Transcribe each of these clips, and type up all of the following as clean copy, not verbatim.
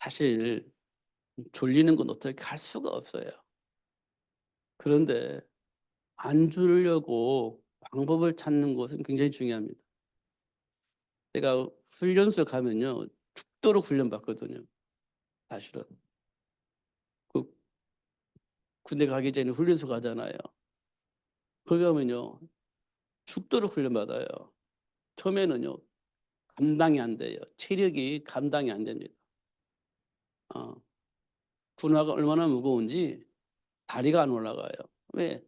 사실 졸리는 건 어떻게 할 수가 없어요. 그런데 안 졸려고 방법을 찾는 것은 굉장히 중요합니다. 제가 훈련소에 가면요, 죽도록 훈련받거든요, 사실은. 그 군대 가기 전에 훈련소 가잖아요. 거기 가면요, 죽도록 훈련받아요. 처음에는요, 감당이 안 돼요. 체력이 감당이 안 됩니다. 어, 군화가 얼마나 무거운지 다리가 안 올라가요. 왜?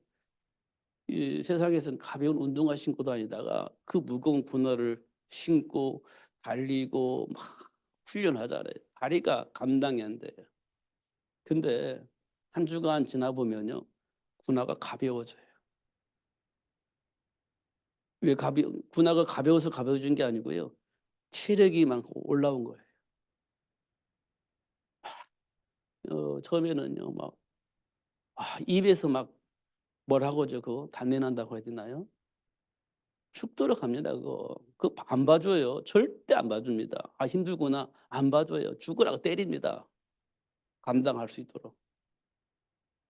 이 세상에서는 가벼운 운동화 신고 다니다가 그 무거운 군화를 신고 달리고 막 훈련하잖아요. 다리가 감당이 안 돼요. 근데 한 주간 지나 보면요, 군화가 가벼워져요. 왜 군화가 가벼워서 가벼워진 게 아니고요, 체력이 막 올라온 거예요. 처음에는요, 막 입에서 막 뭐라고 저 그거 단내 난다고 해야 되나요? 죽도록 합니다 그거. 그거 안 봐줘요. 절대 안 봐줍니다. 힘들구나. 안 봐줘요. 죽으라고 때립니다, 감당할 수 있도록.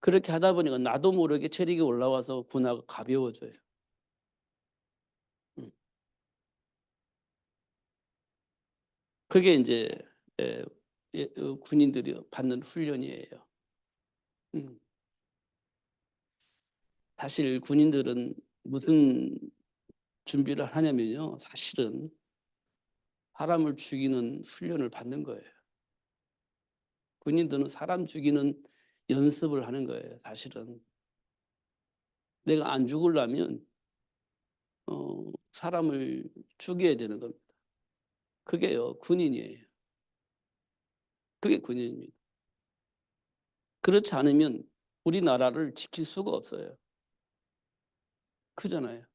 그렇게 하다 보니까 나도 모르게 체력이 올라와서 군화가 가벼워져요. 음. 그게 인제 예 군인들이 받는 훈련이에요. 음. 사실 군인들은 무슨 준비를 하냐면요, 사실은 사람을 죽이는 훈련을 받는 거예요. 군인들은 사람 죽이는 연습을 하는 거예요, 사실은. 내가 안 죽으려면 사람을 죽여야 되는 겁니다. 그게요 군인이에요. 그게 군인입니다. 그렇지 않으면 우리나라를 지킬 수가 없어요. 크잖아요.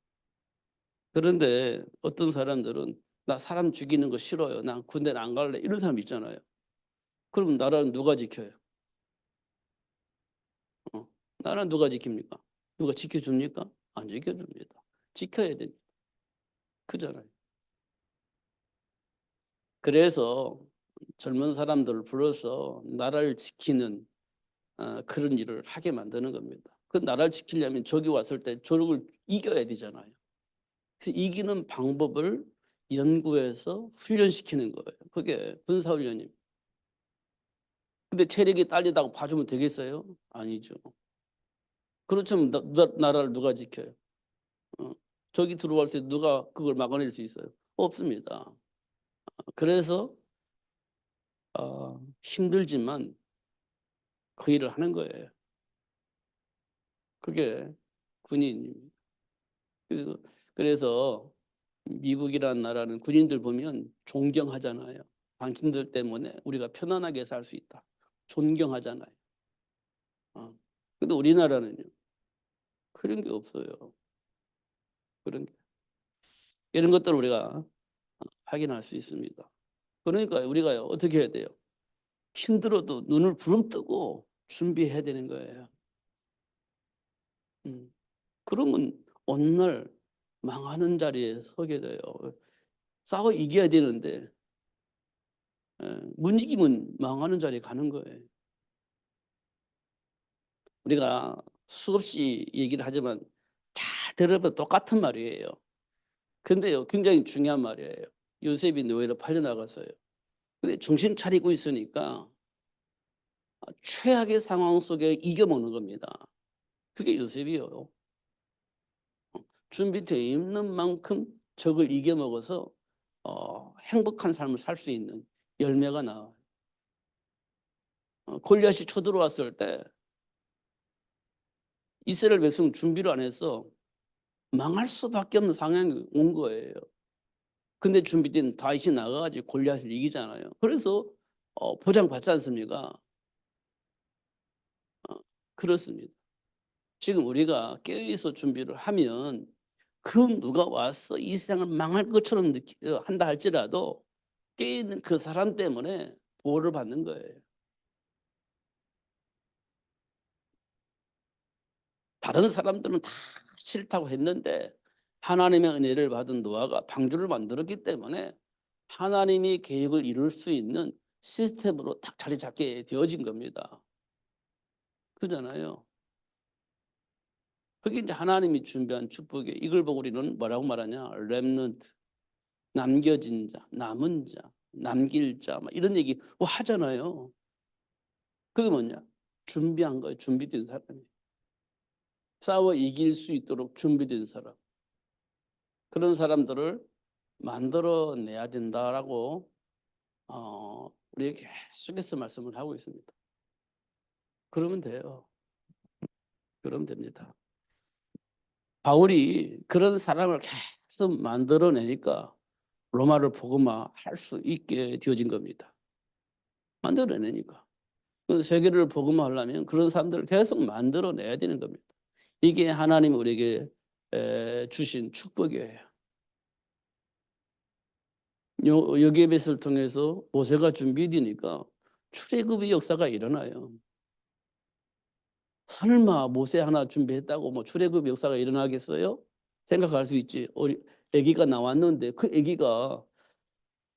그런데 어떤 사람들은 "나 사람 죽이는 거 싫어요. 난 군대는 안 갈래." 이런 사람 있잖아요. 그러면 나라는 누가 지켜요? 어. 나라는 누가 지킵니까? 누가 지켜줍니까? 안 지켜줍니다. 지켜야 됩니다. 크잖아요. 그래서 젊은 사람들을 불러서 나라를 지키는 그런 일을 하게 만드는 겁니다. 그 나라를 지키려면 적이 왔을 때 적을 이겨야 되잖아요. 그래서 이기는 방법을 연구해서 훈련시키는 거예요. 그게 군사훈련입니다. 근데 체력이 딸리다고 봐주면 되겠어요? 아니죠. 그렇다면 나라를 누가 지켜요? 어. 적이 들어올 때 누가 그걸 막아낼 수 있어요? 없습니다. 그래서 힘들지만 그 일을 하는 거예요. 그게 군인입니다. 그 그래서 미국이라는 나라는 군인들 보면 존경하잖아요. "당신들 때문에 우리가 편안하게 살 수 있다." 존경하잖아요. 어. 근데 우리나라는요, 그런 게 없어요. 그런 게. 이런 것들을 우리가 확인할 수 있습니다. 그러니까 우리가요, 어떻게 해야 돼요? 힘들어도 눈을 부릅뜨고 준비해야 되는 거예요. 음. 그러면 어느 날 망하는 자리에 서게 돼요. 싸워 이겨야 되는데 못 이기면 망하는 자리에 가는 거예요. 우리가 수없이 얘기를 하지만 잘 들어보면 똑같은 말이에요. 근데요, 굉장히 중요한 말이에요. 요셉이 노예로 팔려나갔어요. 근데 정신 차리고 있으니까 최악의 상황 속에 이겨먹는 겁니다. 그게 요셉이에요. 준비되어 있는 만큼 적을 이겨먹어서 행복한 삶을 살 수 있는 열매가 나와요. 골리앗이 쳐들어왔을 때 이스라엘 백성 준비를 안 해서 망할 수밖에 없는 상황이 온 거예요. 근데 준비된 다윗이 나가 가지고 골리앗을 이기잖아요. 그래서 보장받지 않습니까? 어 그렇습니다. 지금 우리가 깨어 있어 준비를 하면 그 누가 와서 이 세상을 망할 것처럼 한다 할지라도 깨어 있는 그 사람 때문에 보호를 받는 거예요. 다른 사람들은 다 싫다고 했는데 하나님의 은혜를 받은 노아가 방주를 만들었기 때문에 하나님이 계획을 이룰 수 있는 시스템으로 딱 자리 잡게 되어진 겁니다. 그잖아요. 그게 이제 하나님이 준비한 축복이에요. 이걸 보고 우리는 뭐라고 말하냐? 렘넌트, 남겨진 자, 남은 자, 남길 자, 막 이런 얘기 뭐 하잖아요. 그게 뭐냐? 준비한 거예요. 준비된 사람이. 싸워 이길 수 있도록 준비된 사람. 그런 사람들을 만들어내야 된다라고 우리에게 계속해서 말씀을 하고 있습니다. 그러면 돼요. 그러면 됩니다. 바울이 그런 사람을 계속 만들어내니까 로마를 복음화 할 수 있게 되어진 겁니다. 만들어내니까. 세계를 복음화하려면 그런 사람들을 계속 만들어내야 되는 겁니다. 이게 하나님이 우리에게 주신 축복이에요. 여개벳을 통해서 모세가 준비되니까 출애굽의 역사가 일어나요. 설마 모세 하나 준비했다고 뭐 출애굽 역사가 일어나겠어요? 생각할 수 있지. 아기가 나왔는데 그 아기가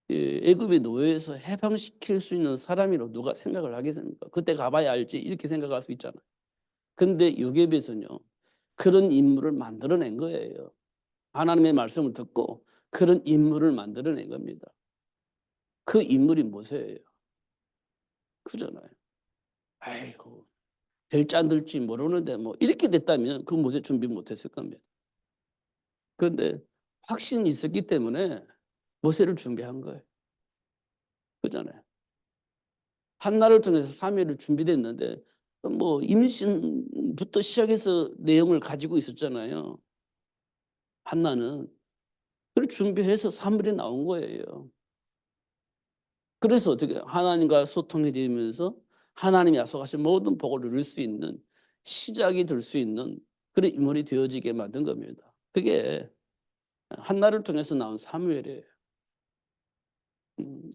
애굽의 노예에서 해방시킬 수 있는 사람이라고 누가 생각을 하겠습니까? 그때 가봐야 알지 이렇게 생각할 수 있잖아요. 근데 요셉에서는요 그런 인물을 만들어낸 거예요. 하나님의 말씀을 듣고 그런 인물을 만들어낸 겁니다. 그 인물이 모세예요. 그잖아요. 아이고 될지 안 될지 모르는데 뭐 이렇게 됐다면 그 모세 준비 못했을 겁니다. 그런데 확신이 있었기 때문에 모세를 준비한 거예요. 그잖아요. 한나를 통해서 사무엘을 준비됐는데 뭐 임신부터 시작해서 내용을 가지고 있었잖아요. 한나는. 그걸 준비해서 사무엘이 나온 거예요. 그래서 어떻게 하나님과 소통이 되면서 하나님이 약속하신 모든 복을 누릴 수 있는 시작이 될 수 있는 그런 인물이 되어지게 만든 겁니다. 그게 한나를 통해서 나온 사무엘이에요.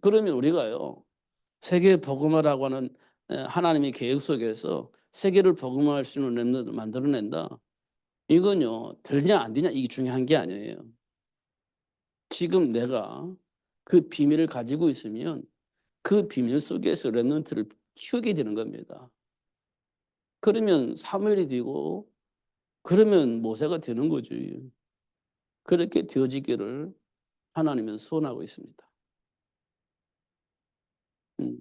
그러면 우리가요. 세계 복음화라고 하는 하나님의 계획 속에서 세계를 복음화할 수 있는 렘넌트를 만들어낸다. 이건요. 되냐 안 되냐 이게 중요한 게 아니에요. 지금 내가 그 비밀을 가지고 있으면 그 비밀 속에서 렘넌트를 키우게 되는 겁니다. 그러면 사무엘이 되고 그러면 모세가 되는 거지. 그렇게 되어지기를 하나님은 소원하고 있습니다.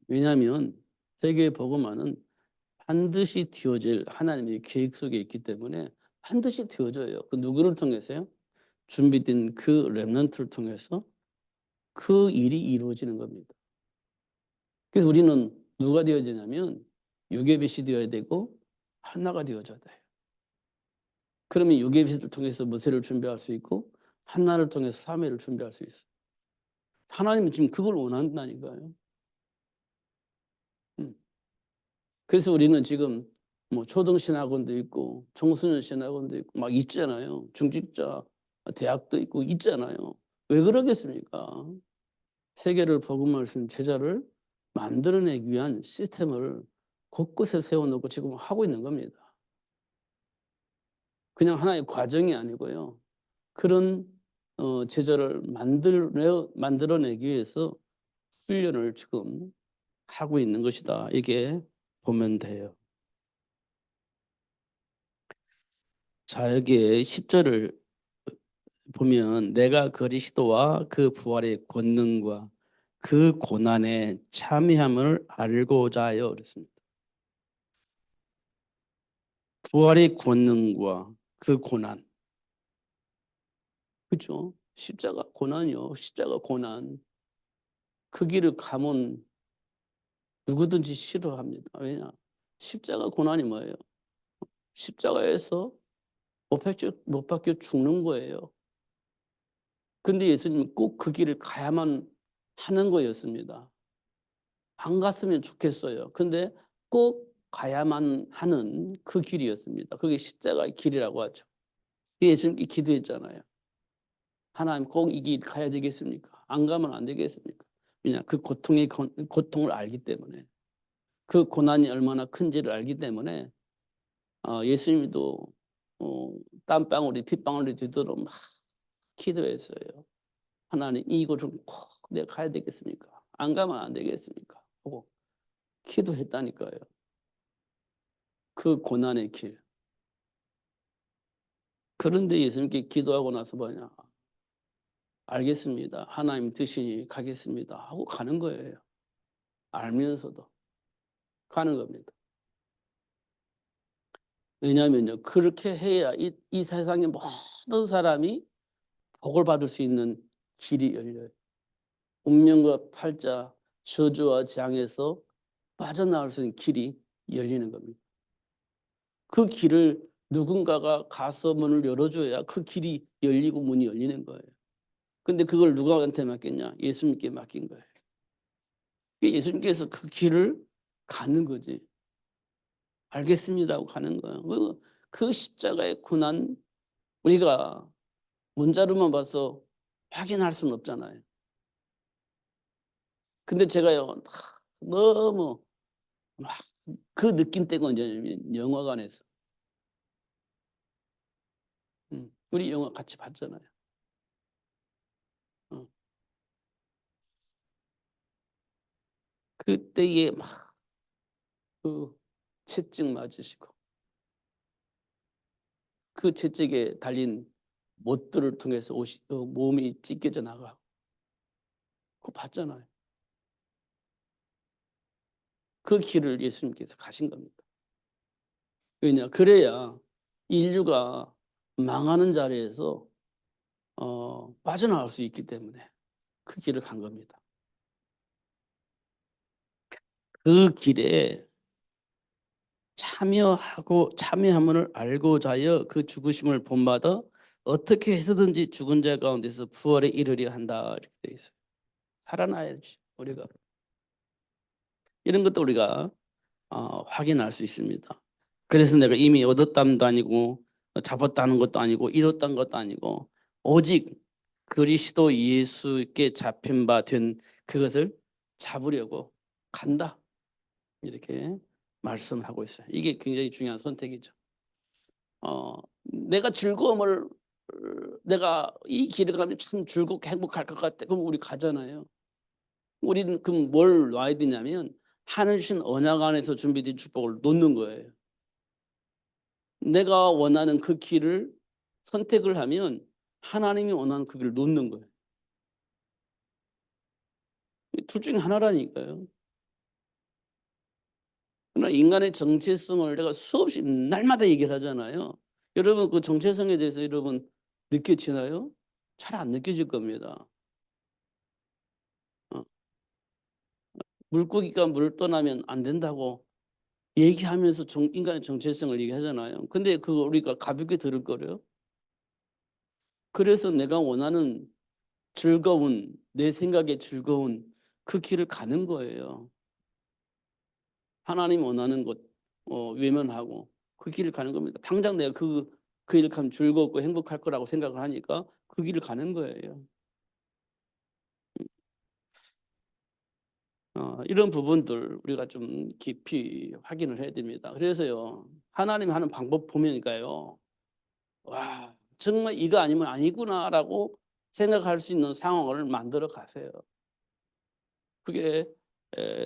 왜냐하면 세계 복음화는 반드시 되어질 하나님의 계획 속에 있기 때문에 반드시 되어져요. 그 누구를 통해서요? 준비된 그 렘넌트를 통해서 그 일이 이루어지는 겁니다. 그래서 우리는 누가 되어지냐면 요게벳이 되어야 되고 한나가 되어져야 돼요. 그러면 요게벳을 통해서 모세를 준비할 수 있고 한나를 통해서 사무엘을 준비할 수 있어요. 하나님은 지금 그걸 원한다니까요. 음. 그래서 우리는 지금 뭐 초등신학원도 있고 청소년 신학원도 있고 막 있잖아요. 중직자 대학도 있고 있잖아요. 왜 그러겠습니까? 세계를 복음할 수 있는 제자를 만들어내기 위한 시스템을 곳곳에 세워놓고 지금 하고 있는 겁니다. 그냥 하나의 과정이 아니고요. 그런 제자를 만들어내기 위해서 훈련을 지금 하고 있는 것이다. 이게 보면 돼요. 자, 여기에 10절을 보면 내가 그리스도와 그 부활의 권능과 그 고난의 참여함을 알고자 하여 그랬습니다. 부활의 권능과 그 고난. 그렇죠? 십자가 고난이요. 십자가 고난. 그 길을 가면 누구든지 싫어합니다. 왜냐? 십자가 고난이 뭐예요? 십자가에서 못 박혀 죽는 거예요. 근데 예수님은 꼭 그 길을 가야만 하는 거였습니다. 안 갔으면 좋겠어요. 근데 꼭 가야만 하는 그 길이었습니다. 그게 십자가의 길이라고 하죠. 예수님께 기도했잖아요. 하나님 꼭 이 길 가야 되겠습니까? 안 가면 안 되겠습니까? 왜냐? 그 고통을 알기 때문에. 그 고난이 얼마나 큰지를 알기 때문에 예수님도 땀방울이 핏방울이 되도록 막 기도했어요. 하나님 이곳을 꼭 내가 가야 되겠습니까? 안 가면 안 되겠습니까? 하고 기도했다니까요. 그 고난의 길. 그런데 예수님께 기도하고 나서 뭐냐? 알겠습니다. 하나님 뜻이니 가겠습니다. 하고 가는 거예요. 알면서도 가는 겁니다. 왜냐하면요. 그렇게 해야 이 세상의 모든 사람이 복을 받을 수 있는 길이 열려요. 운명과 팔자, 저주와 재앙에서 빠져나올 수 있는 길이 열리는 겁니다. 그 길을 누군가가 가서 문을 열어줘야 그 길이 열리고 문이 열리는 거예요. 근데 그걸 누구한테 맡겼냐? 예수님께 맡긴 거예요. 예수님께서 그 길을 가는 거지. 알겠습니다 하고 가는 거예요. 그 십자가의 고난 우리가 문자로만 봐서 확인할 수는 없잖아요. 근데 제가요 너무 막 그 느낌 때가 언제냐면 영화관에서 우리 영화 같이 봤잖아요. 어. 그때에 막 그 채찍 맞으시고 그 채찍에 달린 못들을 통해서 몸이 찢겨져 나가고 그거 봤잖아요. 그 길을 예수님께서 가신 겁니다. 왜냐? 그래야 인류가 망하는 자리에서 빠져나갈 수 있기 때문에 그 길을 간 겁니다. 그 길에 참여함을 알고자 하여 그 죽으심을 본받아 어떻게 해서든지 죽은 자 가운데서 부활에 이르려 한다 이렇게 돼 있어요. 살아나야지 우리가. 이런 것도 우리가 확인할 수 있습니다. 그래서 내가 이미 얻었다는 아니고 잡았다는 것도 아니고 이뤘다는 것도 아니고 오직 그리스도 예수께 잡힌 바 된 그것을 잡으려고 간다. 이렇게 말씀하고 있어요. 이게 굉장히 중요한 선택이죠. 내가 즐거움을 내가 이 길을 가면 참 즐겁고 행복할 것 같아. 그럼 우리 가잖아요. 우리는 그럼 뭘 놔야 되냐면 하늘 주신 언약 안에서 준비된 축복을 놓는 거예요. 내가 원하는 그 길을 선택을 하면 하나님이 원하는 그 길을 놓는 거예요. 둘 중에 하나라니까요. 그러나 인간의 정체성을 내가 수없이 날마다 얘기를 하잖아요. 여러분 그 정체성에 대해서 여러분 느껴지나요? 잘 안 느껴질 겁니다. 물고기가 물을 떠나면 안 된다고 얘기하면서 인간의 정체성을 얘기하잖아요. 근데 그거 우리가 가볍게 들을 거래요. 그래서 내가 원하는 즐거운 내 생각에 즐거운 그 길을 가는 거예요. 하나님 원하는 것 외면하고 그 길을 가는 겁니다. 당장 내가 그 길을 가면 즐겁고 행복할 거라고 생각을 하니까 그 길을 가는 거예요. 이런 부분들 우리가 좀 깊이 확인을 해야 됩니다. 그래서요 하나님이 하는 방법 보면니까요 와 정말 이거 아니면 아니구나라고 생각할 수 있는 상황을 만들어 가세요. 그게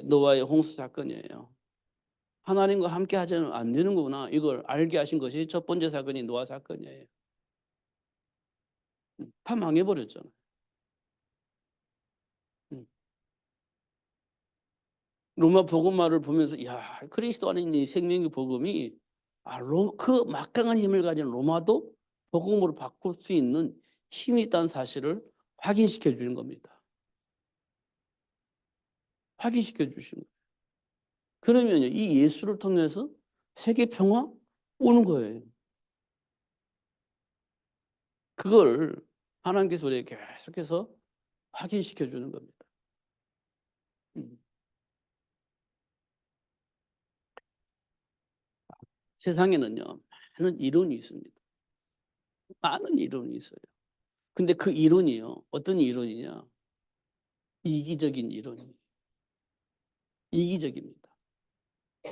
노아의 홍수 사건이에요. 하나님과 함께 하자면 안 되는 거구나. 이걸 알게 하신 것이 첫 번째 사건이 노아 사건이에요. 다 망해버렸잖아요. 음. 로마 복음화를 보면서 야 그리스도 안에 있는 이 생명의 복음이 그 막강한 힘을 가진 로마도 복음으로 바꿀 수 있는 힘이 있다는 사실을 확인시켜 주는 겁니다. 확인시켜 주시는 거예요. 그러면요 이 예수를 통해서 세계 평화 오는 거예요. 그걸 하나님께서 우리에게 계속해서 확인시켜 주는 겁니다. 음. 세상에는요 많은 이론이 있습니다. 많은 이론이 있어요. 근데 그 이론이요 어떤 이론이냐 이기적인 이론이에요. 이기적입니다.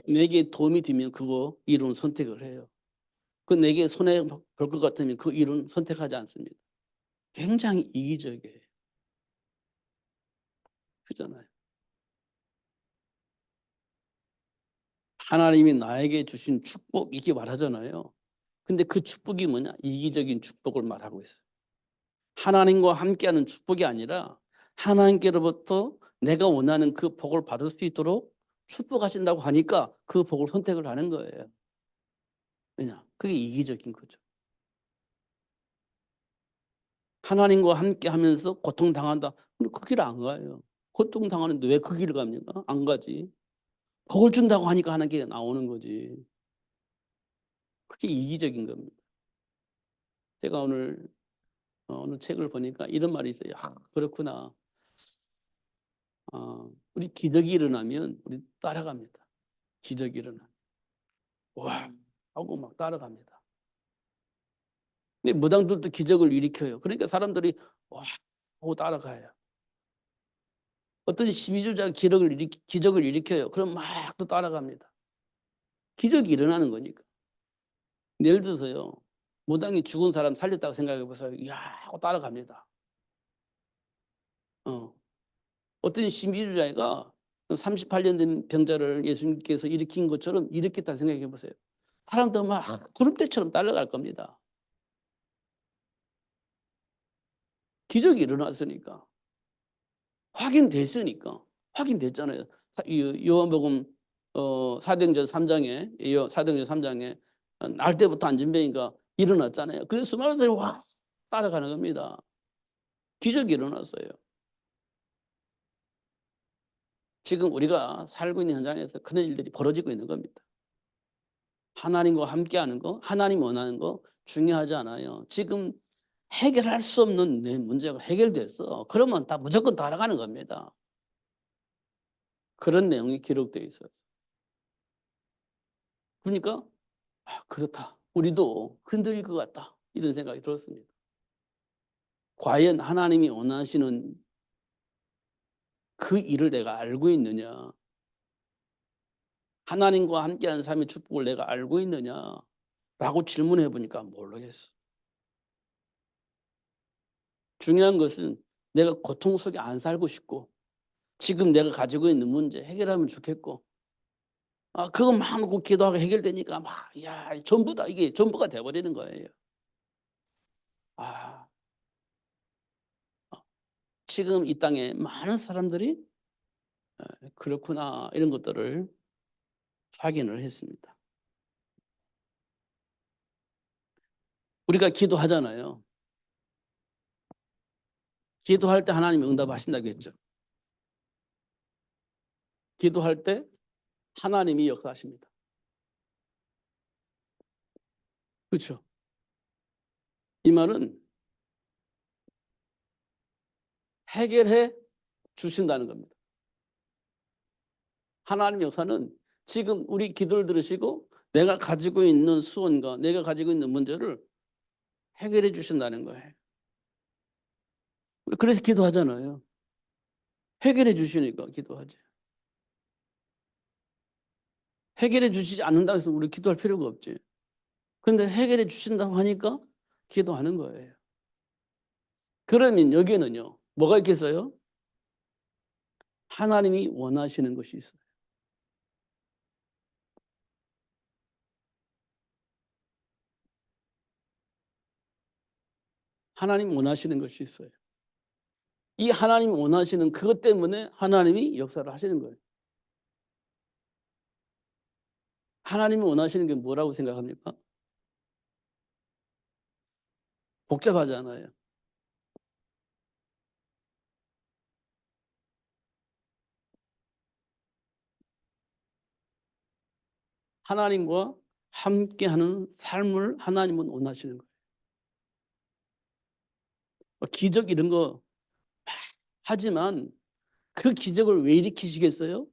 내게 도움이 되면 그거 이론 선택을 해요. 그 내게 손해 볼 것 같으면 그 이론 선택하지 않습니다. 굉장히 이기적이에요. 그잖아요. 하나님이 나에게 주신 축복 이렇게 말하잖아요. 근데 그 축복이 뭐냐? 이기적인 축복을 말하고 있어요. 하나님과 함께하는 축복이 아니라 하나님께로부터 내가 원하는 그 복을 받을 수 있도록 축복하신다고 하니까 그 복을 선택을 하는 거예요. 왜냐? 그게 이기적인 거죠. 하나님과 함께하면서 고통당한다. 근데 그 길 안 가요. 고통당하는데 왜 그 길을 갑니까? 안 가지. 복을 준다고 하니까 하는 게 나오는 거지. 그게 이기적인 겁니다. 제가 오늘 어느 책을 보니까 이런 말이 있어요. 아, 그렇구나. 우리 기적이 일어나면 우리 따라갑니다. 기적이 일어나. 와 하고 막 따라갑니다. 근데 무당들도 기적을 일으켜요. 그러니까 사람들이 와 하고 따라가요. 어떤 시민주의자가 기적을 일으켜요. 그럼 막 또 따라갑니다. 기적이 일어나는 거니까. 예를 들어서요. 무당이 죽은 사람 살렸다고 생각해 보세요. 이야 하고 따라갑니다. 어떤 신비주의자가 38년 된 병자를 예수님께서 일으킨 것처럼 일으켰다 생각해 보세요. 사람들 막 구름대처럼 따라갈 겁니다. 기적이 일어났으니까. 확인됐으니까. 확인됐잖아요. 요한복음 사도행전 3장에 사도행전 3장에 날 때부터 안진뱅이가 일어났잖아요. 그래서 수많은 사람이 와 따라가는 겁니다. 기적이 일어났어요. 지금 우리가 살고 있는 현장에서 그런 일들이 벌어지고 있는 겁니다. 하나님과 함께하는 거, 하나님 원하는 거 중요하지 않아요. 지금 해결할 수 없는 내 문제가 해결됐어. 그러면 다 무조건 따라가는 겁니다. 그런 내용이 기록되어 있어요. 그러니까 그렇다. 우리도 흔들릴 것 같다. 이런 생각이 들었습니다. 과연 하나님이 원하시는 그 일을 내가 알고 있느냐? 하나님과 함께하는 삶의 축복을 내가 알고 있느냐라고 질문해 보니까 모르겠어. 중요한 것은 내가 고통 속에 안 살고 싶고 지금 내가 가지고 있는 문제 해결하면 좋겠고 그것만 놓고 기도하고 해결되니까 막 야 전부 다 이게 전부가 돼 버리는 거예요. 아 지금 이 땅에 많은 사람들이 그렇구나 이런 것들을 확인을 했습니다. 우리가 기도하잖아요. 기도할 때 하나님이 응답하신다고 했죠. 기도할 때 하나님이 역사하십니다. 그렇죠. 이 말은 해결해 주신다는 겁니다. 하나님 역사는 지금 우리 기도를 들으시고 내가 가지고 있는 수원과 내가 가지고 있는 문제를 해결해 주신다는 거예요. 그래서 기도하잖아요. 해결해 주시니까 기도하지. 해결해 주시지 않는다고 해서 우리 기도할 필요가 없지. 근데 해결해 주신다고 하니까 기도하는 거예요. 그러면 여기에는요. 뭐가 있겠어요? 하나님이 원하시는 것이 있어요. 하나님 원하시는 것이 있어요. 이 하나님이 원하시는 그것 때문에 하나님이 역사를 하시는 거예요. 하나님이 원하시는 게 뭐라고 생각합니까? 복잡하지 않아요. 하나님과 함께하는 삶을 하나님은 원하시는 거예요. 기적 이런 거 하지만 그 기적을 왜 일으키시겠어요?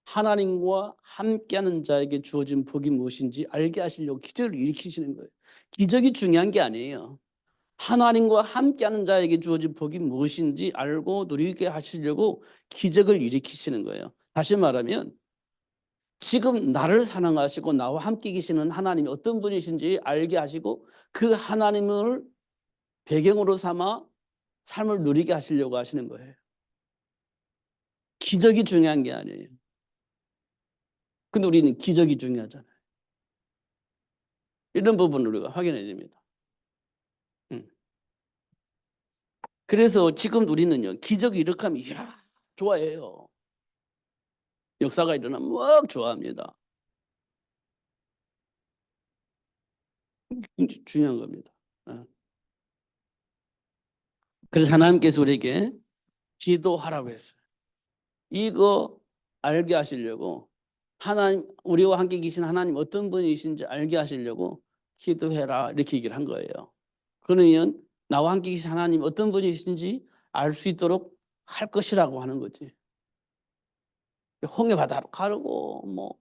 하나님과 함께하는 자에게 주어진 복이 무엇인지 알게 하시려고 기적을 일으키시는 거예요. 기적이 중요한 게 아니에요. 하나님과 함께하는 자에게 주어진 복이 무엇인지 알고 누리게 하시려고 기적을 일으키시는 거예요. 다시 말하면 지금 나를 사랑하시고 나와 함께 계시는 하나님이 어떤 분이신지 알게 하시고 그 하나님을 배경으로 삼아 삶을 누리게 하시려고 하시는 거예요. 기적이 중요한 게 아니에요. 근데 우리는 기적이 중요하잖아요. 이런 부분을 우리가 확인해야 됩니다. 그래서 지금 우리는요, 기적이 이렇게 하면 이야 좋아해요. 역사가 일어나면 막 좋아합니다. 굉장히 중요한 겁니다. 그래서 하나님께서 우리에게 기도하라고 했어요. 이거 알게 하시려고 하나님, 우리와 함께 계신 하나님 어떤 분이신지 알게 하시려고 기도해라 이렇게 얘기를 한 거예요. 그러면 나와 함께 계신 하나님 어떤 분이신지 알 수 있도록 할 것이라고 하는 거지. 홍해 바다로 가르고 뭐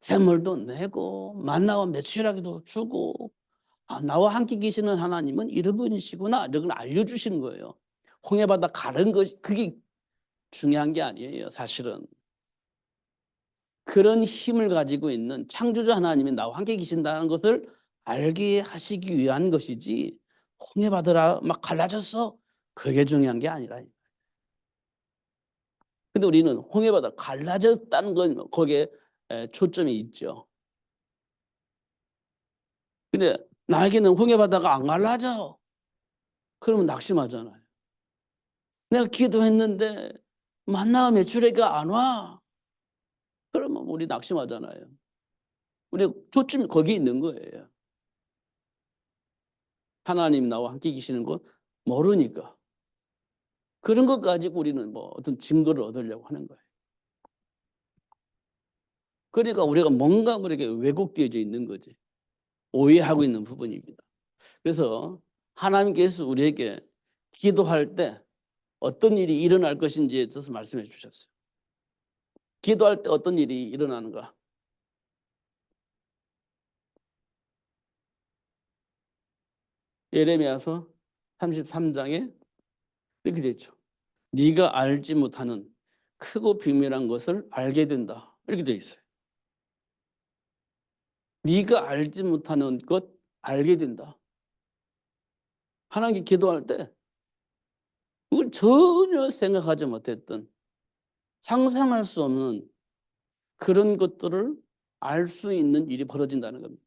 샘물도 내고 만나와 매출하기도 주고 나와 함께 계시는 하나님은 이런 분이시구나 이런 걸 알려주시는 거예요. 홍해 바다 가른 것이 그게 중요한 게 아니에요. 사실은 그런 힘을 가지고 있는 창조주 하나님이 나와 함께 계신다는 것을 알게 하시기 위한 것이지 홍해 바다라 막 갈라졌어 그게 중요한 게 아니라. 근데 우리는 홍해 바다 갈라졌다는 건 거기에 초점이 있죠. 근데 나에게는 홍해 바다가 안 갈라져. 그러면 낙심하잖아요. 내가 기도했는데 만나와 메추라기가 안 와. 그러면 우리 낙심하잖아요. 우리 초점이 거기에 있는 거예요. 하나님 나와 함께 계시는 것 모르니까. 그런 것 가지고 우리는 뭐 어떤 증거를 얻으려고 하는 거예요. 그러니까 우리가 뭔가 우리에게 왜곡되어져 있는 거지. 오해하고 있는 부분입니다. 그래서 하나님께서 우리에게 기도할 때 어떤 일이 일어날 것인지에 대해서 말씀해 주셨어요. 기도할 때 어떤 일이 일어나는가? 예레미야서 33장에 이렇게 되죠. 네가 알지 못하는 크고 비밀한 것을 알게 된다. 이렇게 되어 있어요. 네가 알지 못하는 것 알게 된다. 하나님께 기도할 때 그걸 전혀 생각하지 못했던 상상할 수 없는 그런 것들을 알 수 있는 일이 벌어진다는 겁니다.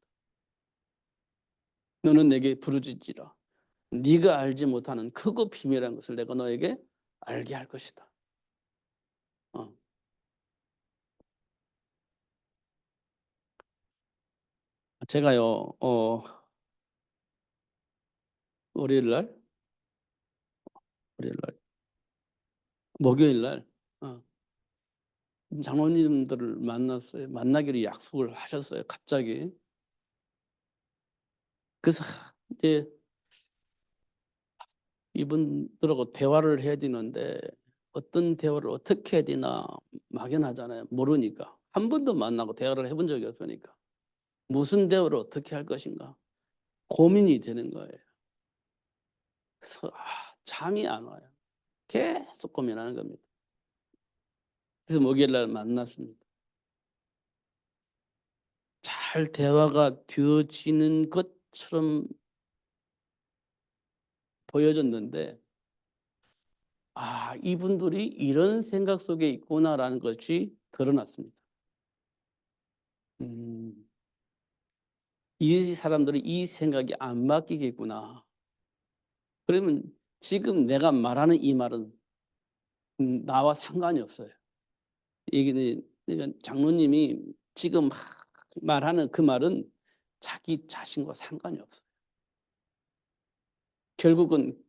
너는 내게 부르짖으라. 네가 알지 못하는 크고 비밀한 것을 내가 너에게 알게 할 것이다. 어. 제가요, 월요일 날, 월요일 날, 목요일 날, 장로님들을 만났어요. 만나기로 약속을 하셨어요. 갑자기. 그래서 이제 이분들하고 대화를 해야 되는데 어떤 대화를 어떻게 해야 되나 막연하잖아요. 모르니까. 한 번도 만나고 대화를 해본 적이 없으니까. 무슨 대화를 어떻게 할 것인가 고민이 되는 거예요. 그래서 잠이 안 와요. 계속 고민하는 겁니다. 그래서 목요일 날 만났습니다. 잘 대화가 되어지는 것처럼 보여졌는데 이분들이 이런 생각 속에 있구나라는 것이 드러났습니다. 이 사람들이 이 생각이 안 바뀌겠구나. 그러면 지금 내가 말하는 이 말은 나와 상관이 없어요. 이게 그러니까 장로님이 지금 말하는 그 말은 자기 자신과 상관이 없어요. 결국은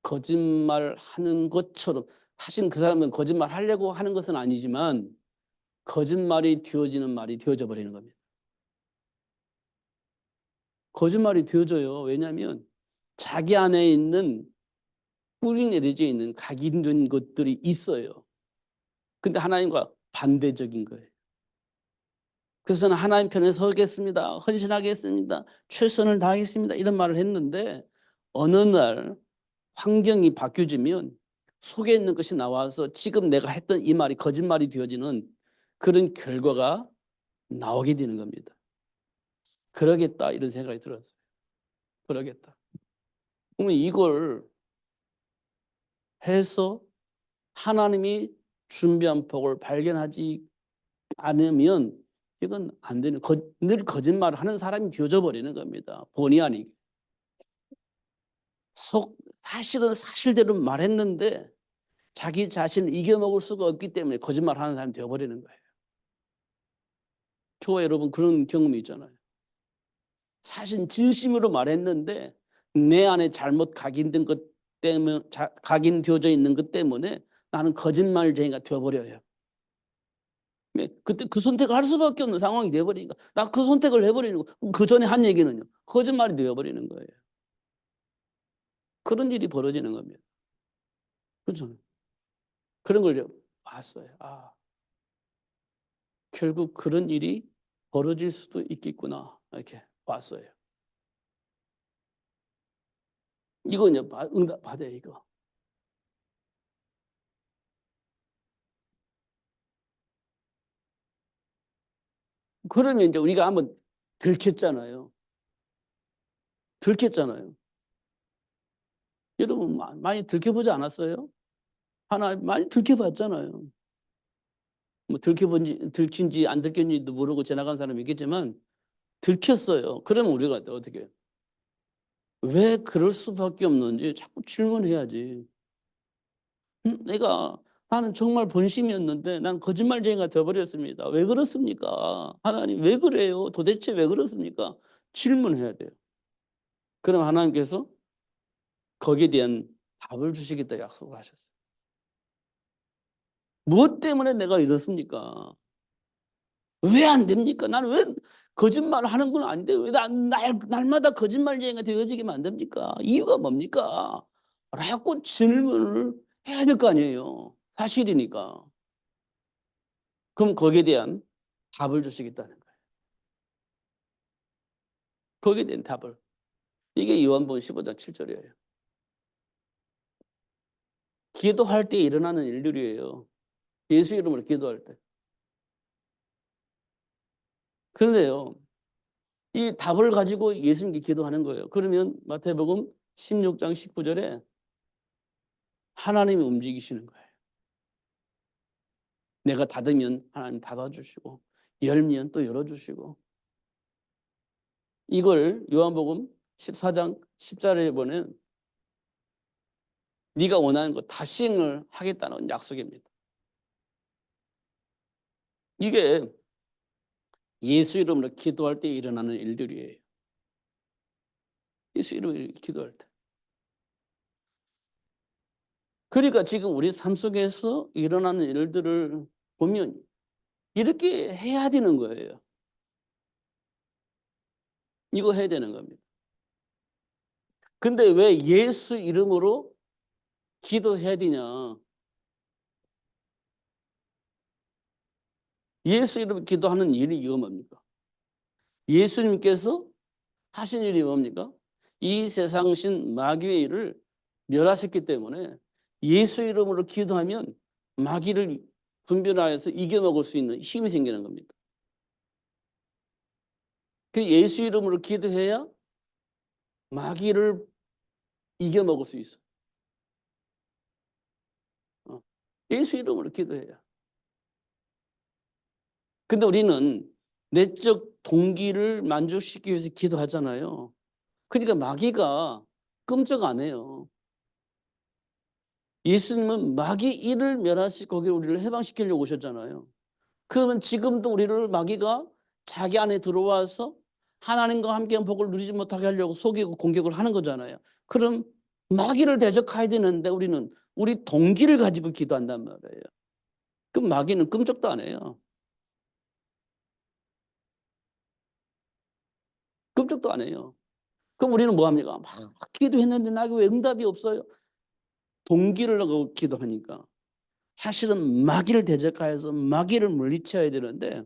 거짓말하는 것처럼 사실 그 사람은 거짓말 하려고 하는 것은 아니지만 거짓말이 되어지는 말이 되어져 버리는 겁니다. 거짓말이 되어져요. 왜냐하면 자기 안에 있는 뿌리 내려져 있는 각인된 것들이 있어요. 근데 하나님과 반대적인 거예요. 그래서 저는 하나님 편에 서겠습니다. 헌신하겠습니다. 최선을 다하겠습니다. 이런 말을 했는데 어느 날 환경이 바뀌어지면 속에 있는 것이 나와서 지금 내가 했던 이 말이 거짓말이 되어지는 그런 결과가 나오게 되는 겁니다. 그러겠다 이런 생각이 들었어요. 그러겠다. 그러면 이걸 해서 하나님이 준비한 복을 발견하지 않으면 이건 안 되는, 늘 거짓말을 하는 사람이 되어져 버리는 겁니다. 본의 아니게. 사실은 사실대로 말했는데 자기 자신을 이겨먹을 수가 없기 때문에 거짓말하는 사람이 되어버리는 거예요. 저와 여러분 그런 경험이 있잖아요. 사실 진심으로 말했는데 내 안에 잘못 각인된 것 때문에, 각인되어져 있는 것 때문에 나는 거짓말쟁이가 되어버려요. 그때 그 선택을 할 수밖에 없는 상황이 되어버리니까 나 그 선택을 해버리는 거. 그 전에 한 얘기는요, 거짓말이 되어버리는 거예요. 그런 일이 벌어지는 겁니다. 그렇죠? 그런 걸 봤어요. 아, 결국 그런 일이 벌어질 수도 있겠구나 이렇게 봤어요. 이거 이제 응답 받아요 이거. 그러면 이제 우리가 한번 들켰잖아요. 들켰잖아요. 여러분 많이 들켜보지 않았어요? 하나 많이 들켜봤잖아요. 뭐 들킨지 안 들켰는지도 모르고 지나간 사람이 있겠지만 들켰어요. 그러면 우리가 어떻게 해요? 왜 그럴 수밖에 없는지 자꾸 질문해야지. 나는 정말 본심이었는데 난 거짓말쟁이가 되어버렸습니다. 왜 그렇습니까? 하나님 왜 그래요? 도대체 왜 그렇습니까? 질문해야 돼요. 그럼 하나님께서 거기에 대한 답을 주시겠다 약속을 하셨어요. 무엇 때문에 내가 이렇습니까? 왜 안 됩니까? 나는 왜 거짓말을 하는 건 아닌데 왜 날마다 거짓말쟁이가 되어지게 만듭니까? 이유가 뭡니까? 라고 질문을 해야 될 거 아니에요. 사실이니까. 그럼 거기에 대한 답을 주시겠다는 거예요. 거기에 대한 답을. 이게 요한복음 15장 7절이에요. 기도할 때 일어나는 일들이에요. 예수 이름으로 기도할 때. 그런데요, 이 답을 가지고 예수님께 기도하는 거예요. 그러면 마태복음 16장 19절에 하나님이 움직이시는 거예요. 내가 닫으면 하나님 닫아주시고 열면 또 열어주시고. 이걸 요한복음 14장 10절에 보면 네가 원하는 거 다 시행을 하겠다는 약속입니다. 이게 예수 이름으로 기도할 때 일어나는 일들이에요. 예수 이름으로 기도할 때. 그러니까 지금 우리 삶 속에서 일어나는 일들을 보면 이렇게 해야 되는 거예요. 이거 해야 되는 겁니다. 근데 왜 예수 이름으로 기도해야 되냐? 예수 이름으로 기도하는 일이 이거 뭡니까? 예수님께서 하신 일이 뭡니까? 이 세상신 마귀의 일을 멸하셨기 때문에 예수 이름으로 기도하면 마귀를 분별하여서 이겨먹을 수 있는 힘이 생기는 겁니다. 그 예수 이름으로 기도해야 마귀를 이겨먹을 수 있어. 예수 이름으로 기도해야. 근데 우리는 내적 동기를 만족시키기 위해서 기도하잖아요. 그러니까 마귀가 끔찍 안 해요. 예수님은 마귀 일을 멸하시고 우리를 해방시키려고 오셨잖아요. 그러면 지금도 우리를 마귀가 자기 안에 들어와서 하나님과 함께한 복을 누리지 못하게 하려고 속이고 공격을 하는 거잖아요. 그럼 마귀를 대적해야 되는데 우리는 우리 동기를 가지고 기도한단 말이에요. 그럼 마귀는 끔찍도 안 해요. 끔찍도 안 해요. 그럼 우리는 뭐 합니까? 막 기도했는데 나에게 왜 응답이 없어요? 동기를 하고 기도하니까. 사실은 마귀를 대적하여서 마귀를 물리쳐야 되는데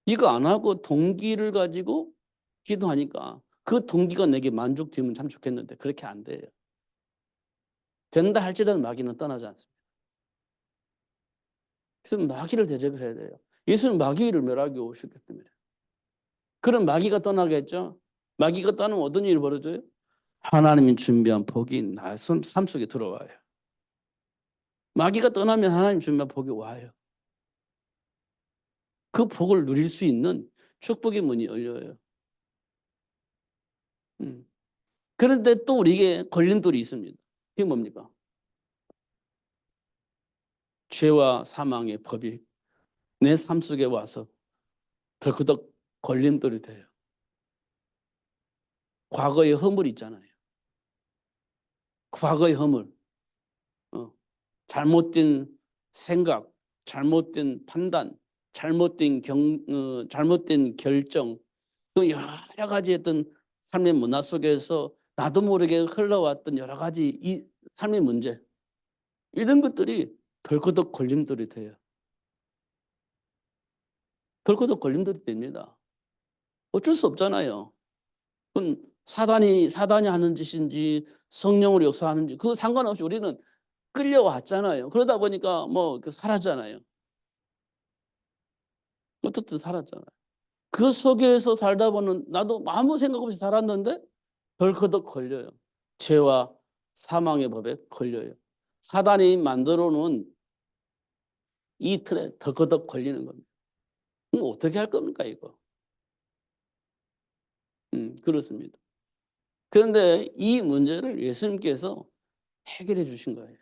이거 안 하고 동기를 가지고 기도하니까 그 동기가 내게 만족되면 참 좋겠는데 그렇게 안 돼요. 된다 할지라도 마귀는 떠나지 않습니다. 그래서 마귀를 대적해야 돼요. 예수는 마귀를 멸하기 오셨기 때문에. 그럼 마귀가 떠나겠죠? 마귀가 떠나면 어떤 일이 벌어져요? 하나님이 준비한 복이 나의 삶 속에 들어와요. 마귀가 떠나면 하나님 준비한 복이 와요. 그 복을 누릴 수 있는 축복의 문이 열려요. 그런데 또 우리에게 걸림돌이 있습니다. 그게 뭡니까? 죄와 사망의 법이 내 삶 속에 와서 덜커덕 걸림돌이 돼요. 과거의 허물 있잖아요. 과거의 허물. 잘못된 생각, 잘못된 판단, 잘못된 결정, 그 여러 가지 어떤 삶의 문화 속에서 나도 모르게 흘러왔던 여러 가지 이 삶의 문제, 이런 것들이 덜커덕 걸림돌이 돼요. 덜커덕 걸림돌이 됩니다. 어쩔 수 없잖아요. 그건 사단이 하는 짓인지 성령으로 역사하는지 그거 상관없이 우리는 끌려왔잖아요. 그러다 보니까 뭐 살았잖아요. 어떻든 살았잖아요. 그 속에서 살다 보면 나도 아무 생각 없이 살았는데 덜커덕 걸려요. 죄와 사망의 법에 걸려요. 사단이 만들어 놓은 이 틀에 덜커덕 걸리는 겁니다. 그럼 어떻게 할 겁니까 이거? 그렇습니다. 그런데 이 문제를 예수님께서 해결해 주신 거예요.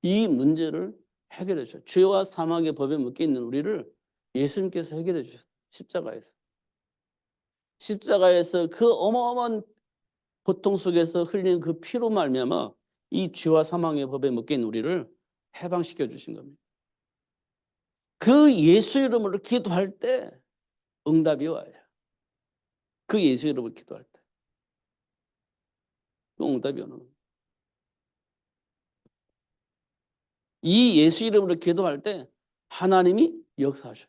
이 문제를 해결해 주셨어요. 죄와 사망의 법에 묶여 있는 우리를 예수님께서 해결해 주셨어요. 십자가에서. 십자가에서 그 어마어마한 고통 속에서 흘린 그 피로 말미암아 이 죄와 사망의 법에 묶여 있는 우리를 해방시켜 주신 겁니다. 그 예수 이름으로 기도할 때 응답이 와요. 그 예수 이름으로 기도할 때 응답이 오는 겁니다. 이 예수 이름으로 기도할 때 하나님이 역사하셔요.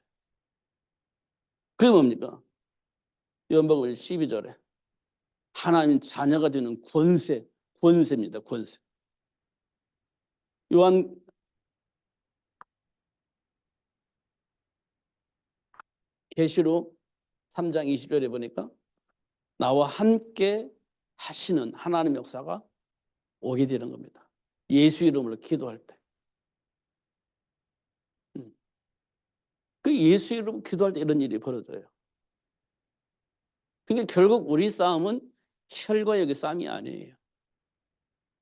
그게 뭡니까? 요한복음 12절에 하나님 자녀가 되는 권세입니다. 권세. 요한 계시록 3장 20절에 보니까 나와 함께 하시는 하나님 역사가 오게 되는 겁니다. 예수 이름으로 기도할 때. 그 예수 이름으로 기도할 때 이런 일이 벌어져요. 그러니까 결국 우리 싸움은 혈과 육의 싸움이 아니에요.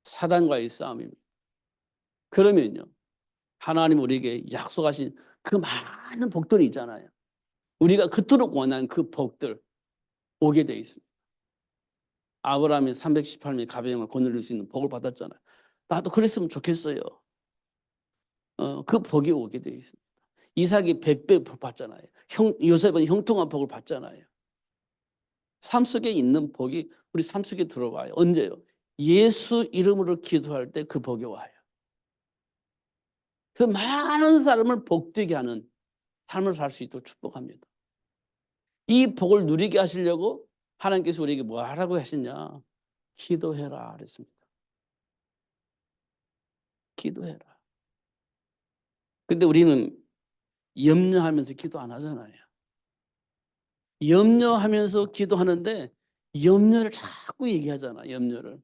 사단과의 싸움입니다. 그러면요, 하나님 우리에게 약속하신 그 많은 복들이 있잖아요. 우리가 그토록 원한 그 복들 오게 돼 있습니다. 아브라함이 318명의 가병을 거느릴 수 있는 복을 받았잖아요. 나도 그랬으면 좋겠어요. 그 복이 오게 돼 있습니다. 이삭이 100배 복 받잖아요. 요셉은 형통한 복을 받잖아요. 삶 속에 있는 복이 우리 삶 속에 들어와요. 언제요? 예수 이름으로 기도할 때 그 복이 와요. 그 많은 사람을 복되게 하는 삶을 살 수 있도록 축복합니다. 이 복을 누리게 하시려고 하나님께서 우리에게 뭐 하라고 하셨냐? 기도해라 그랬습니다. 기도해라. 근데 우리는 염려하면서 기도 안 하잖아요. 염려하면서 기도하는데 염려를 자꾸 얘기하잖아. 염려를.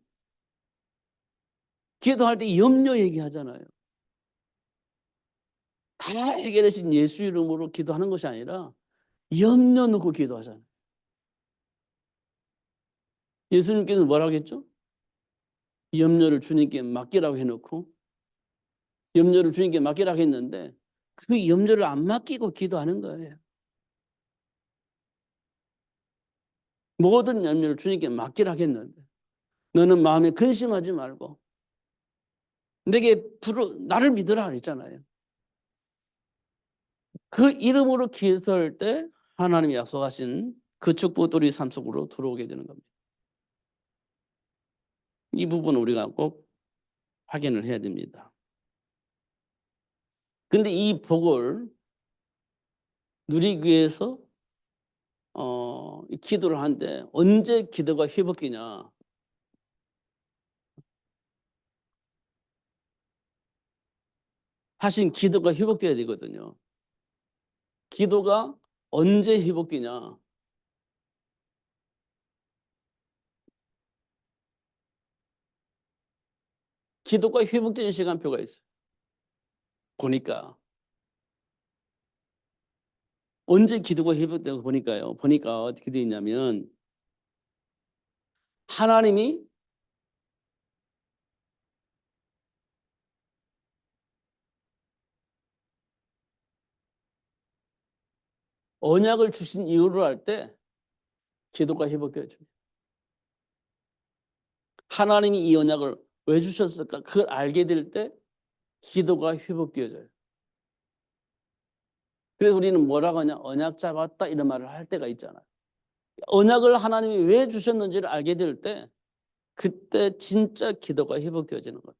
기도할 때 염려 얘기하잖아요. 다 해결되신 예수 이름으로 기도하는 것이 아니라 염려 놓고 기도하잖아요. 예수님께서는 뭐라고 했죠? 염려를 주님께 맡기라고 해놓고 염려를 주님께 맡기라고 했는데 그 염려를 안 맡기고 기도하는 거예요. 모든 염려를 주님께 맡기라고 했는데 너는 마음에 근심하지 말고 내게 나를 믿으라 그랬잖아요. 그 이름으로 기도할 때 하나님이 약속하신 그 축복도 우리 삶 속으로 들어오게 되는 겁니다. 이 부분을 우리가 꼭 확인을 해야 됩니다. 근데 이 복을 누리기 위해서 기도를 하는데 언제 기도가 회복되냐? 하신 기도가 회복돼야 되거든요. 기도가 언제 회복되냐? 기도가 회복되는 시간표가 있어요. 보니까 언제 기도가 회복되고 보니까요. 보니까 어떻게 되어 있냐면 하나님이 언약을 주신 이유를 알 때 기도가 회복되어집니다. 하나님이 이 언약을 왜 주셨을까? 그걸 알게 될 때 기도가 회복되어져요. 그래서 우리는 뭐라고 하냐? 언약 잡았다 이런 말을 할 때가 있잖아요. 언약을 하나님이 왜 주셨는지를 알게 될 때 그때 진짜 기도가 회복되어지는 거예요.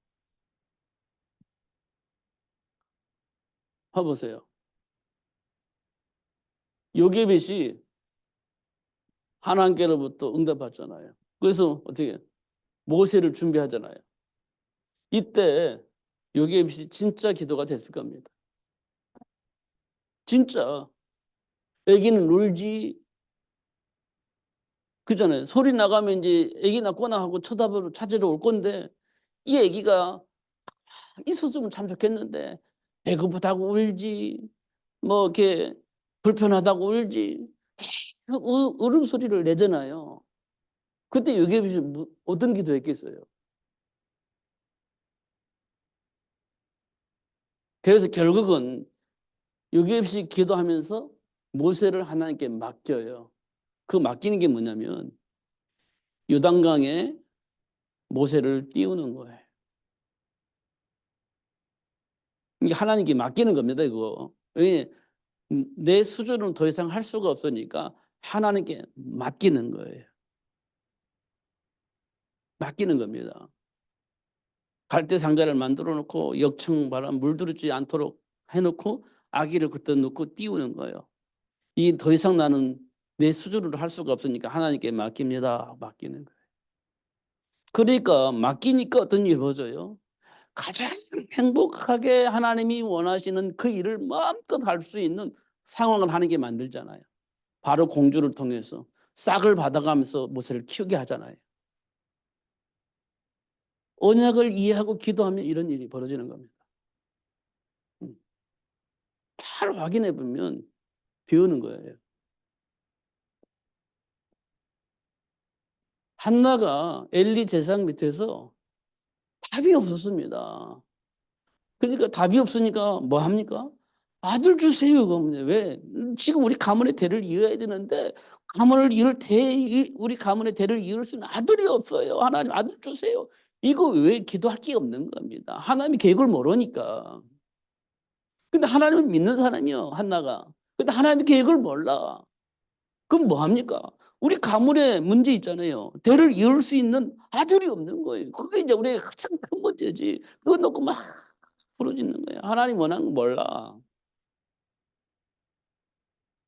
봐보세요. 요게벳이 하나님께로부터 응답받잖아요. 그래서 어떻게 모세를 준비하잖아요. 이때 요게벳이 진짜 기도가 됐을 겁니다. 진짜 애기는 울지 그잖아요. 소리 나가면 이제 애기 낳거나 하고 쳐다보러 찾으러 올 건데 이 애기가 있었으면 참 좋겠는데 배고프다고 울지 뭐 이렇게 불편하다고 울지 울음소리를 내잖아요. 그때 요게벳이 어떤 기도했겠어요. 그래서 결국은 요게벳이 기도하면서 모세를 하나님께 맡겨요. 그 맡기는 게 뭐냐면 요단강에 모세를 띄우는 거예요. 이게 하나님께 맡기는 겁니다, 이거. 왜? 내 수준은 더 이상 할 수가 없으니까 하나님께 맡기는 거예요. 맡기는 겁니다. 갈대 상자를 만들어 놓고 역청 바람 물들지 않도록 해 놓고 아기를 그때 놓고 띄우는 거예요. 이 더 이상 나는 내 수준으로 할 수가 없으니까 하나님께 맡깁니다. 맡기는 거예요. 그러니까 맡기니까 어떤 일이 벌어져요? 가장 행복하게 하나님이 원하시는 그 일을 마음껏 할 수 있는 상황을 하나님께 만들잖아요. 바로 공주를 통해서 싹을 받아가면서 모세를 키우게 하잖아요. 언약을 이해하고 기도하면 이런 일이 벌어지는 겁니다. 잘 확인해 보면 배우는 거예요. 한나가 엘리 제상 밑에서 답이 없었습니다. 그러니까 답이 없으니까 뭐 합니까? 아들 주세요. 그러면 왜? 지금 우리 가문의 대를 이어야 되는데 가문을 이을 우리 가문의 대를 이을 수 있는 아들이 없어요. 하나님 아들 주세요. 이거 왜 기도할 게 없는 겁니다. 하나님이 계획을 모르니까. 근데 하나님을 믿는 사람이요, 한나가. 근데 하나님의 계획을 몰라. 그럼 뭐 합니까? 우리 가문에 문제 있잖아요. 대를 이을 수 있는 아들이 없는 거예요. 그게 이제 우리의 가장 큰 문제지. 그거 놓고 막 부러지는 거예요. 하나님 원하는 거 몰라.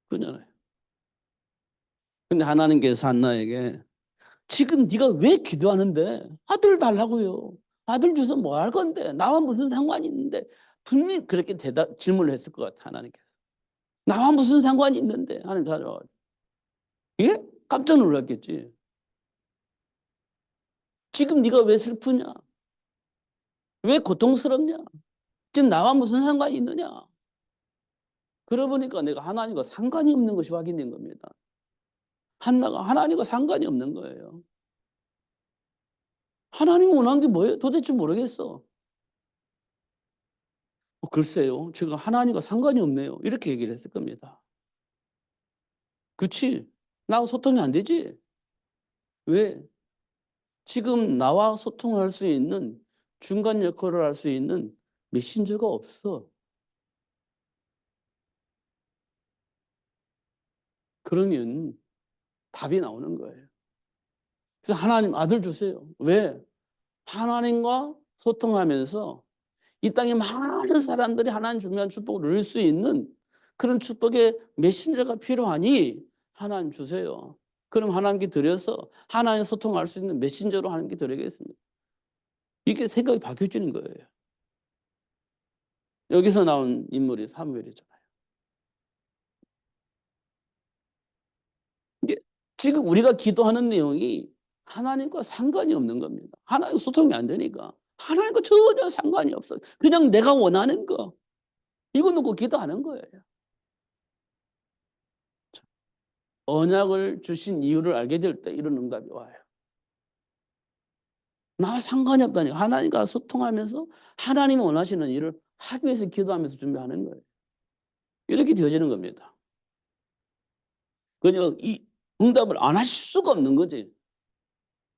그잖아요. 근데 하나님께서 한나에게 지금 네가 왜 기도하는데 아들 달라고요. 아들 주서 뭐 할 건데 나와 무슨 상관이 있는데 분명히 그렇게 질문을 했을 것 같아 하나님께서. 나와 무슨 상관이 있는데 하나님 찾아와. 예? 깜짝 놀랐겠지. 지금 네가 왜 슬프냐? 왜 고통스럽냐? 지금 나와 무슨 상관이 있느냐? 그러고 보니까 내가 하나님과 상관이 없는 것이 확인된 겁니다. 한나가 하나님과 상관이 없는 거예요. 하나님 원하는 게 뭐예요? 도대체 모르겠어. 글쎄요. 제가 하나님과 상관이 없네요. 이렇게 얘기를 했을 겁니다. 그치? 나하고 소통이 안 되지? 왜? 지금 나와 소통할 수 있는 중간 역할을 할 수 있는 메신저가 없어. 그러면 답이 나오는 거예요. 그래서 하나님 아들 주세요. 왜? 하나님과 소통하면서 이 땅에 많은 사람들이 하나님 주면 축복을 누릴 수 있는 그런 축복의 메신저가 필요하니 하나님 주세요. 그럼 하나님께 드려서 하나님 소통할 수 있는 메신저로 하나님께 드리겠습니다. 이게 생각이 바뀌어지는 거예요. 여기서 나온 인물이 사무엘이잖아요. 이게 지금 우리가 기도하는 내용이 하나님과 상관이 없는 겁니다. 하나님 소통이 안 되니까. 하나님과 전혀 상관이 없어요. 그냥 내가 원하는 거. 이거 놓고 기도하는 거예요. 언약을 주신 이유를 알게 될 때 이런 응답이 와요. 나와 상관이 없다니까. 하나님과 소통하면서 하나님이 원하시는 일을 하기 위해서 기도하면서 준비하는 거예요. 이렇게 되어지는 겁니다. 그냥 이 응답을 안 하실 수가 없는 거지.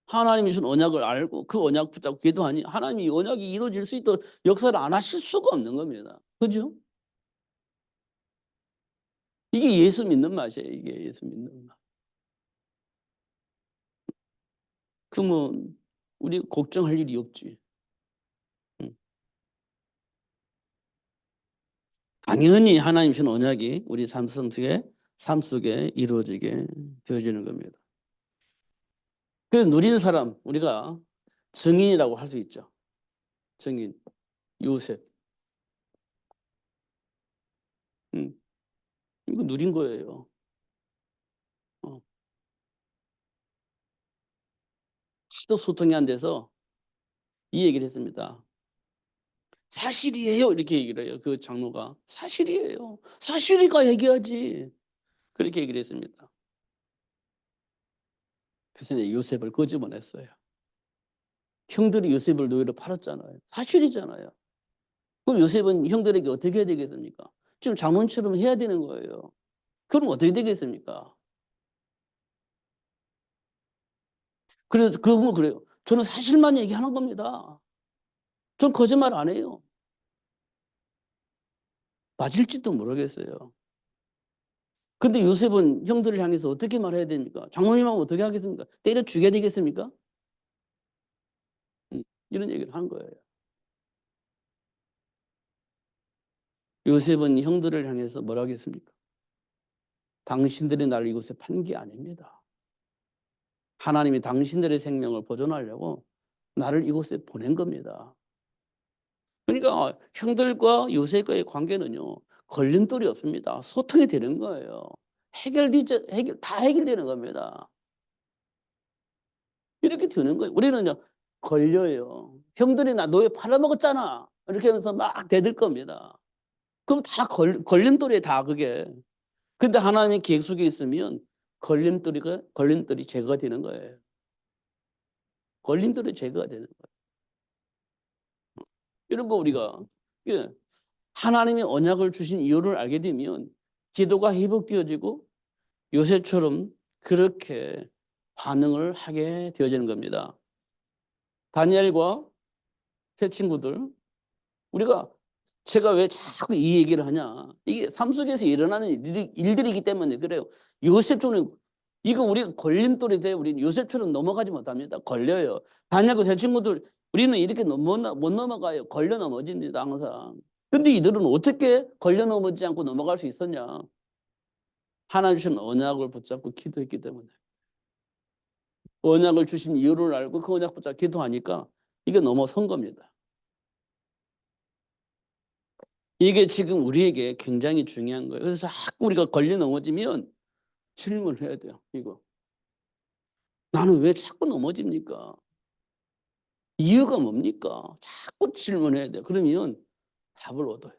하나님이 주신 언약을 알고 그 언약 붙잡고 기도하니 하나님이 이 언약이 이루어질 수 있도록 역사를 안 하실 수가 없는 겁니다. 그죠? 이게 예수 믿는 맛이에요. 이게 예수 믿는 맛. 그러면 우리 걱정할 일이 없지. 음. 당연히 하나님 주신 언약이 우리 삶 속에 이루어지게 되어지는 겁니다. 그래서 누리는 사람 우리가 증인이라고 할 수 있죠. 증인 요셉. 이거 누린 거예요. 어. 하도 소통이 안 돼서 이 얘기를 했습니다. 사실이에요. 이렇게 얘기를 해요. 그 장로가. 사실이에요. 사실이니까 얘기하지. 그렇게 얘기를 했습니다. 그래서 이제 요셉을 끄집어냈어요. 형들이 요셉을 노예로 팔았잖아요. 사실이잖아요. 그럼 요셉은 형들에게 어떻게 해야 되겠습니까? 지금 장로처럼 해야 되는 거예요. 그럼 어떻게 되겠습니까? 그래서 그분 그래요. 저는 사실만 얘기하는 겁니다. 전 거짓말 안 해요. 맞을지도 모르겠어요. 근데 요셉은 형들을 향해서 어떻게 말해야 됩니까? 장모님하고 어떻게 하겠습니까? 때려 죽여야 되겠습니까? 이런 얘기를 한 거예요. 요셉은 형들을 향해서 뭐라 하겠습니까? 당신들이 나를 이곳에 판 게 아닙니다. 하나님이 당신들의 생명을 보존하려고 나를 이곳에 보낸 겁니다. 그러니까 형들과 요셉과의 관계는요. 걸림돌이 없습니다. 소통이 되는 거예요. 다 해결되는 겁니다. 이렇게 되는 거예요. 우리는요. 걸려요. 형들이 나 노예 팔아먹었잖아. 이렇게 하면서 막 대들 겁니다. 그럼 다 걸림돌이에요. 다 그게. 근데 하나님의 계획 속에 있으면 걸림돌이 제거가 되는 거예요. 걸림돌이 제거가 되는 거예요. 이런 거 우리가 예, 하나님의 언약을 주신 이유를 알게 되면 기도가 회복되어지고 요셉처럼 그렇게 반응을 하게 되어지는 겁니다. 다니엘과 세 친구들 우리가 제가 왜 자꾸 이 얘기를 하냐. 이게 삶 속에서 일어나는 일들이기 때문에 그래요. 요셉처럼 이거 우리가 걸림돌이 돼 우리는 요셉처럼 넘어가지 못합니다. 걸려요. 다니엘과 세 친구들 우리는 이렇게 못 넘어가요. 걸려 넘어집니다. 항상. 근데 이들은 어떻게 걸려 넘어지지 않고 넘어갈 수 있었냐. 하나님 주신 언약을 붙잡고 기도했기 때문에. 언약을 주신 이유를 알고 그 언약 붙잡고 기도하니까 이게 넘어선 겁니다. 이게 지금 우리에게 굉장히 중요한 거예요. 그래서 자꾸 우리가 걸려 넘어지면 질문을 해야 돼요. 이거. 나는 왜 자꾸 넘어집니까? 이유가 뭡니까? 자꾸 질문해야 돼요. 그러면 답을 얻어요.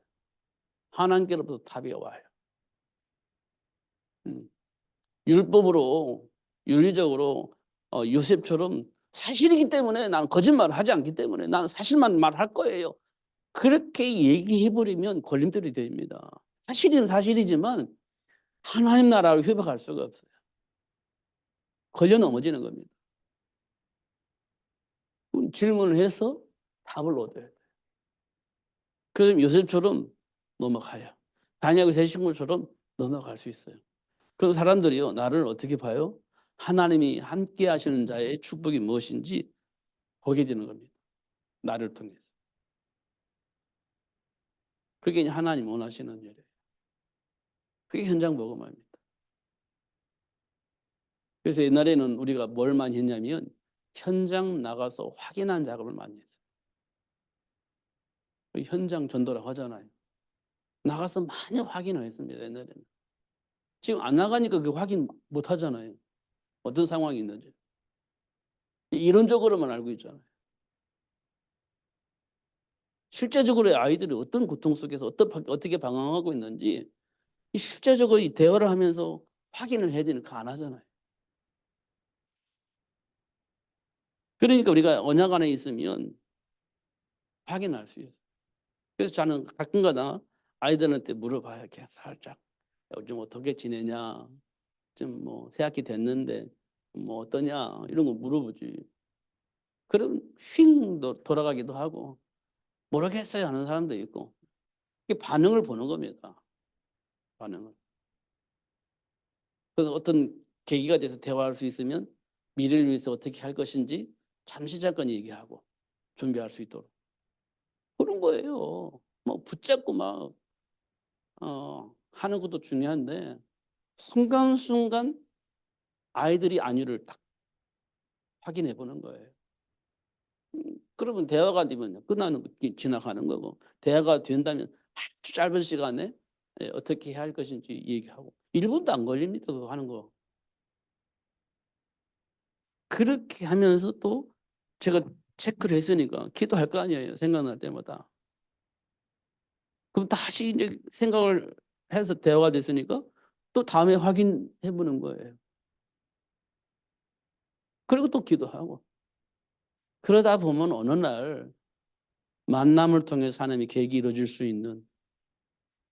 하나님께로부터 답이 와요. 음. 율법으로, 윤리적으로 요셉처럼 사실이기 때문에 나는 거짓말을 하지 않기 때문에 나는 사실만 말할 거예요. 그렇게 얘기해버리면 걸림돌이 됩니다. 사실은 사실이지만 하나님 나라를 회복할 수가 없어요. 걸려 넘어지는 겁니다. 질문을 해서 답을 얻어야 돼요. 그럼 요셉처럼 넘어가요. 다니엘과 세 친구처럼 넘어갈 수 있어요. 그런 사람들이요. 나를 어떻게 봐요? 하나님이 함께 하시는 자의 축복이 무엇인지 보게 되는 겁니다. 나를 통해서. 그게 하나님 원하시는 일이에요. 그게 현장 복음화입니다. 그래서 옛날에는 우리가 뭘 많이 했냐면 현장 나가서 확인한 작업을 많이 했어요. 현장 전도라고 하잖아요. 나가서 많이 확인을 했습니다. 옛날에는. 지금 안 나가니까 그 확인 못 하잖아요. 어떤 상황이 있는지. 이론적으로만 알고 있잖아요. 실제적으로 아이들이 어떤 고통 속에서 어떻게 방황하고 있는지 실제적으로 이 대화를 하면서 확인을 해야 되니까 안 하잖아요. 그러니까 우리가 언약 안에 있으면 확인할 수 있어요. 그래서 저는 가끔가다 아이들한테 물어봐요. 이렇게 살짝. 요즘 어떻게 지내냐. 좀 뭐 새 학기 됐는데 뭐 어떠냐 이런 거 물어보지. 그럼 휙 돌아가기도 하고 모르겠어요 하는 사람도 있고. 이게 반응을 보는 겁니다. 반응을. 그래서 어떤 계기가 돼서 대화할 수 있으면 미래를 위해서 어떻게 할 것인지 잠시 잠깐 얘기하고 준비할 수 있도록 그런 거예요. 뭐 붙잡고 막 하는 것도 중요한데 순간순간 아이들이 아니를 딱 확인해 보는 거예요. 그러면 대화가 되면 끝나는 지나가는 거고 대화가 된다면 아주 짧은 시간에 어떻게 해야 할 것인지 얘기하고 1분도 안 걸립니다. 그거 하는 거. 그렇게 하면서 또 제가 체크를 했으니까 기도할 거 아니에요. 생각날 때마다. 그럼 다시 이제 생각을 해서 대화가 됐으니까 또 다음에 확인해 보는 거예요. 그리고 또 기도하고. 그러다 보면 어느 날 만남을 통해서 하나님의 계획이 이루어질 수 있는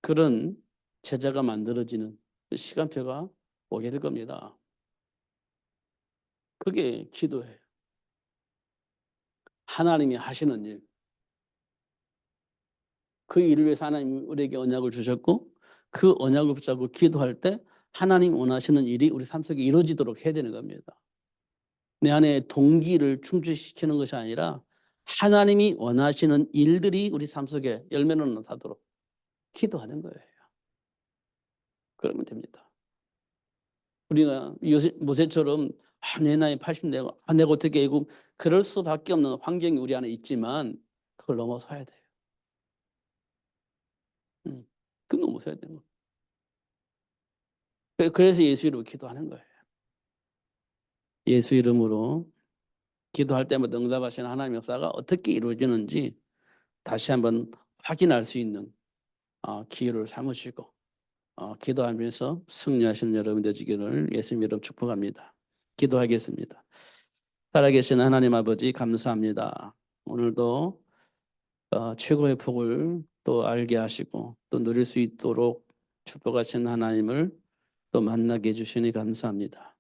그런 제자가 만들어지는 그 시간표가 오게 될 겁니다. 그게 기도예요. 하나님이 하시는 일. 그 일을 위해서 하나님이 우리에게 언약을 주셨고 그 언약을 붙잡고 기도할 때 하나님 원하시는 일이 우리 삶 속에 이루어지도록 해야 되는 겁니다. 내 안에 동기를 충족시키는 것이 아니라 하나님이 원하시는 일들이 우리 삶 속에 열매를 나타도록 기도하는 거예요. 그러면 됩니다. 우리가 모세처럼 내 나이 80 내가 내가 어떻게 이고 그럴 수밖에 없는 환경이 우리 안에 있지만 그걸 넘어서야 돼요. 그 넘어서야 돼요. 그래서 예수 이름으로 기도하는 거예요. 예수 이름으로 기도할 때마다 응답하시는 하나님의 역사가 어떻게 이루어지는지 다시 한번 확인할 수 있는 기회를 삼으시고 기도하면서 승리하시는 여러분 되시기를 예수님 이름 축복합니다. 기도하겠습니다. 살아계신 하나님 아버지 감사합니다. 오늘도 최고의 복을 또 알게 하시고 또 누릴 수 있도록 축복하신 하나님을 또 만나게 해주시니 감사합니다.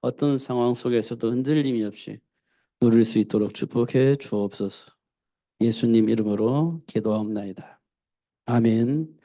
어떤 상황 속에서도 흔들림이 없이 누릴 수 있도록 축복해 주옵소서. 예수님 이름으로 기도하옵나이다. 아멘.